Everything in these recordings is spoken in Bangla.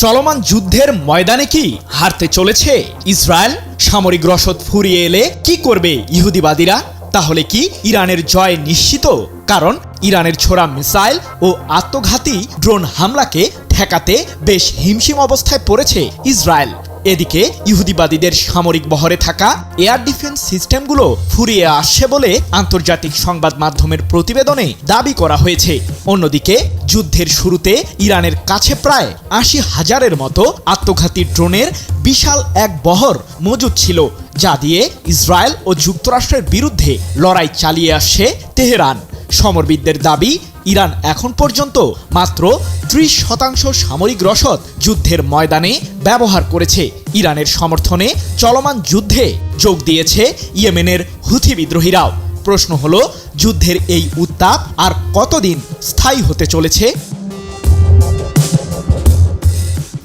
চলমান যুদ্ধের ময়দানে কি হারতে চলেছে ইসরায়েল? সামরিক রসদ ফুরিয়ে এলে কি করবে ইহুদিবাদীরা? তাহলে কি ইরানের জয় নিশ্চিত? কারণ ইরানের ছোড়া মিসাইল ও আত্মঘাতী ড্রোন হামলাকে ঠেকাতে বেশ হিমশিম অবস্থায় পড়েছে ইসরায়েল। এদিকে ইহুদিবাদীদের সামরিক বহরে থাকা এয়ার ডিফেন্স সিস্টেমগুলো ফুরিয়ে আসছে বলে আন্তর্জাতিক সংবাদ মাধ্যমের প্রতিবেদনে দাবি করা হয়েছে। অন্যদিকে যুদ্ধের শুরুতে ইরানের কাছে প্রায় ৮০,০০০-এর মতো আত্মঘাতী ড্রোনের বিশাল এক বহর মজুদ ছিল, যা দিয়ে ইসরায়েল ও যুক্তরাষ্ট্রের বিরুদ্ধে লড়াই চালিয়ে আসছে তেহরান। সমরবিদদের দাবি, ইরান এখন পর্যন্ত মাত্র ৩০% সামরিক রসদ যুদ্ধের ময়দানে ব্যবহার করেছে। ইরানের সমর্থনে চলমান যুদ্ধে যোগ দিয়েছে ইয়েমেনের হুথি বিদ্রোহীরাও। প্রশ্ন হলো, যুদ্ধের এই উত্তাপ আর কতদিন স্থায়ী হতে চলেছে?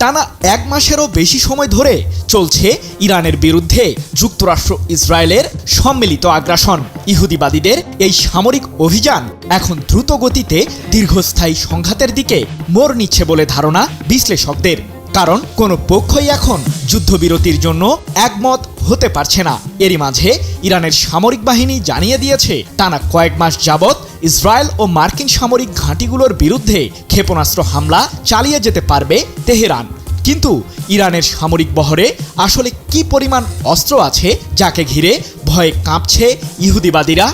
টানা ১ মাসেরও বেশি সময় ধরে চলছে ইরানের বিরুদ্ধে যুক্তরাষ্ট্র ইসরায়েলের সম্মিলিত আগ্রাসন। ইহুদিবাদীদের এই সামরিক অভিযান এখন দ্রুত গতিতে দীর্ঘস্থায়ী সংঘাতের দিকে মোড় নিচ্ছে বলে ধারণা বিশ্লেষকদের। কারণ কোনো পক্ষই এখন যুদ্ধবিরতির জন্য একমত হতে পারছে না। এরই মাঝে ইরানের সামরিক বাহিনী জানিয়ে দিয়েছে, টানা কয়েক মাস যাবৎ ইসরায়েল ও মার্কিন সামরিক ঘাঁটিগুলোর বিরুদ্ধে ক্ষেপণাস্ত্র হামলা চালিয়ে যেতে পারবে তেহরান। কিন্তু ইরানের সামরিক বহরে আসলে কি পরিমাণ অস্ত্র আছে, যাকে ঘিরে ভয়ে কাঁপছে ইহুদিবাদীরা?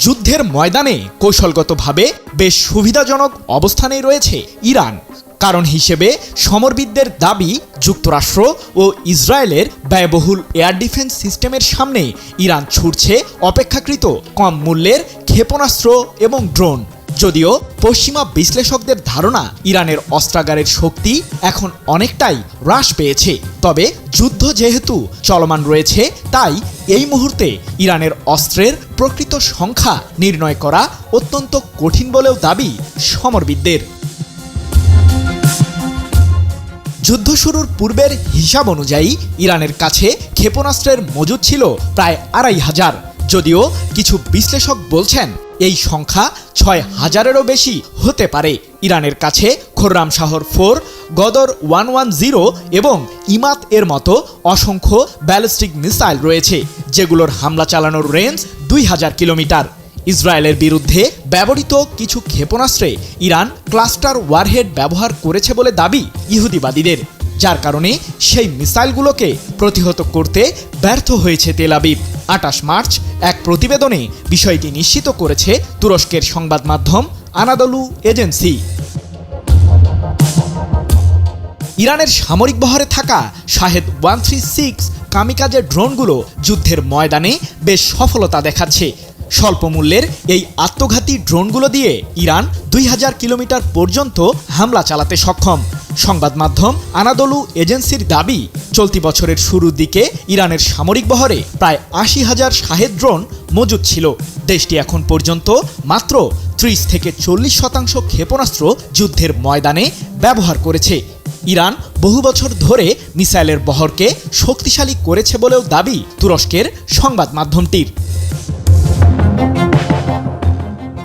যুদ্ধের ময়দানে কৌশলগতভাবে বেশ সুবিধাজনক অবস্থানেই রয়েছে ইরান। কারণ হিসেবে সমরবিদদের দাবি, যুক্তরাষ্ট্র ও ইসরায়েলের ব্যয়বহুল এয়ার ডিফেন্স সিস্টেমের সামনে ইরান ছুটছে অপেক্ষাকৃত কম মূল্যের ক্ষেপণাস্ত্র এবং ড্রোন। যদিও পশ্চিমা বিশ্লেষকদের ধারণা, ইরানের অস্ত্রাগারের শক্তি এখন অনেকটাই হ্রাস পেয়েছে। তবে যুদ্ধ যেহেতু চলমান রয়েছে, তাই এই মুহূর্তে ইরানের অস্ত্রের প্রকৃত সংখ্যা নির্ণয় করা অত্যন্ত কঠিন বলেও দাবি সমরবিদদের। যুদ্ধ শুরুর পূর্বের হিসাব অনুযায়ী ইরানের কাছে ক্ষেপণাস্ত্রের মজুদ ছিল প্রায় ২৫০০। যদিও কিছু বিশ্লেষক বলছেন এই সংখ্যা ৬,০০০-এরও বেশি হতে পারে। ইরানের কাছে খোররাম শাহর 4, গদর 110 এবং ইমাদ এর মতো অসংখ্য ব্যালিস্টিক মিসাইল রয়েছে, যেগুলোর হামলা চালানোর রেঞ্জ ২০০০ কিলোমিটার। ইসরায়েলের বিরুদ্ধে ব্যবহৃত কিছু ক্ষেপণাস্ত্রে ইরান ক্লাস্টার ওয়ারহেড ব্যবহার করেছে বলে দাবি ইহুদিবাদীদের, যার কারণে সেই মিসাইলগুলোকে প্রতিহত করতে ব্যর্থ হয়েছে তেল আবিব। ২৮ মার্চ এক প্রতিবেদনে বিষয়টি নিশ্চিত করেছে তুরস্কের সংবাদ মাধ্যম আনাদলু এজেন্সি। ইরানের সামরিক বহরে থাকা শাহেদ 136 কামিকাজে ড্রোনগুলো যুদ্ধের ময়দানে বেশ সফলতা দেখাচ্ছে। স্বল্প মূল্যের এই আত্মঘাতী ড্রোনগুলো দিয়ে ইরান ২০০০ কিলোমিটার পর্যন্ত হামলা চালাতে সক্ষম। সংবাদ মাধ্যম আনাদলু এজেন্সির দাবি, চলতি বছরের শুরুর দিকে ইরানের সামরিক বহরে প্রায় ৮০,০০০ শাহেদ ড্রোন মজুদ ছিল। দেশটি এখন পর্যন্ত মাত্র ৩০-৪০% ক্ষেপণাস্ত্র যুদ্ধের ময়দানে ব্যবহার করেছে। ইরান বহু বছর ধরে মিসাইলের বহরকে শক্তিশালী করেছে বলেও দাবি তুরস্কের সংবাদ মাধ্যমটির।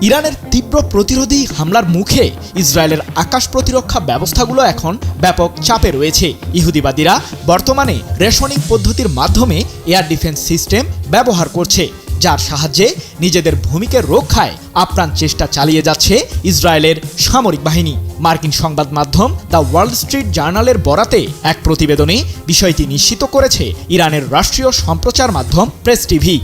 ইরানের তীব্র প্রতিরোধী হামলার মুখে ইসরায়েলের আকাশ প্রতিরক্ষা ব্যবস্থাগুলো এখন ব্যাপক চাপে রয়েছে। ইহুদিবাদীরা বর্তমানে রেশনিং পদ্ধতির মাধ্যমে এয়ার ডিফেন্স সিস্টেম ব্যবহার করছে, যার সাহায্যে নিজেদের ভূমিকে রক্ষায় আপ্রাণ চেষ্টা চালিয়ে যাচ্ছে ইসরায়েলের সামরিক বাহিনী। মার্কিন সংবাদ মাধ্যম দ্য ওয়াল স্ট্রিট জার্নালের বরাতে এক প্রতিবেদনে বিষয়টি নিশ্চিত করেছে ইরানের রাষ্ট্রীয় সম্প্রচার মাধ্যম প্রেস টিভি।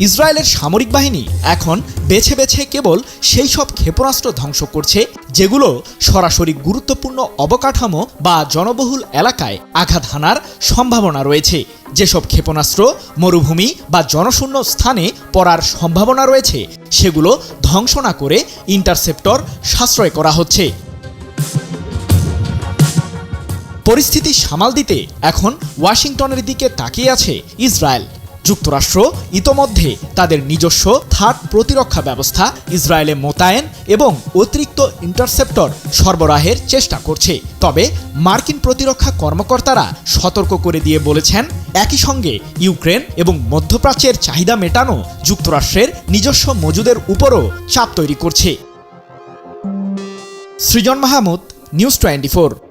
ইসরায়েলের সামরিক বাহিনী এখন বেছে বেছে কেবল সেই সব ক্ষেপণাস্ত্র ধ্বংস করছে যেগুলো সরাসরি গুরুত্বপূর্ণ অবকাঠামো বা জনবহুল এলাকায় আঘাত হানার সম্ভাবনা রয়েছে। যেসব ক্ষেপণাস্ত্র মরুভূমি বা জনশূন্য স্থানে পড়ার সম্ভাবনা রয়েছে, সেগুলো ধ্বংস না করে ইন্টারসেপ্টর সাশ্রয় করা হচ্ছে। পরিস্থিতি সামাল দিতে এখন ওয়াশিংটনের দিকে তাকিয়ে আছে ইসরায়েল। যুক্তরাষ্ট্র ইতোমধ্যে তাদের নিজস্ব থার্ড প্রতিরক্ষা ব্যবস্থা ইসরায়েলে মোতায়েন এবং অতিরিক্ত ইন্টারসেপ্টর সরবরাহের চেষ্টা করছে। তবে মার্কিন প্রতিরক্ষা কর্মকর্তারা সতর্ক করে দিয়ে বলেছেন, একই সঙ্গে ইউক্রেন এবং মধ্যপ্রাচ্যের চাহিদা মেটানো যুক্তরাষ্ট্রের নিজস্ব মজুদের উপরও চাপ তৈরি করছে। সৃজন মাহমুদ, নিউজ 24।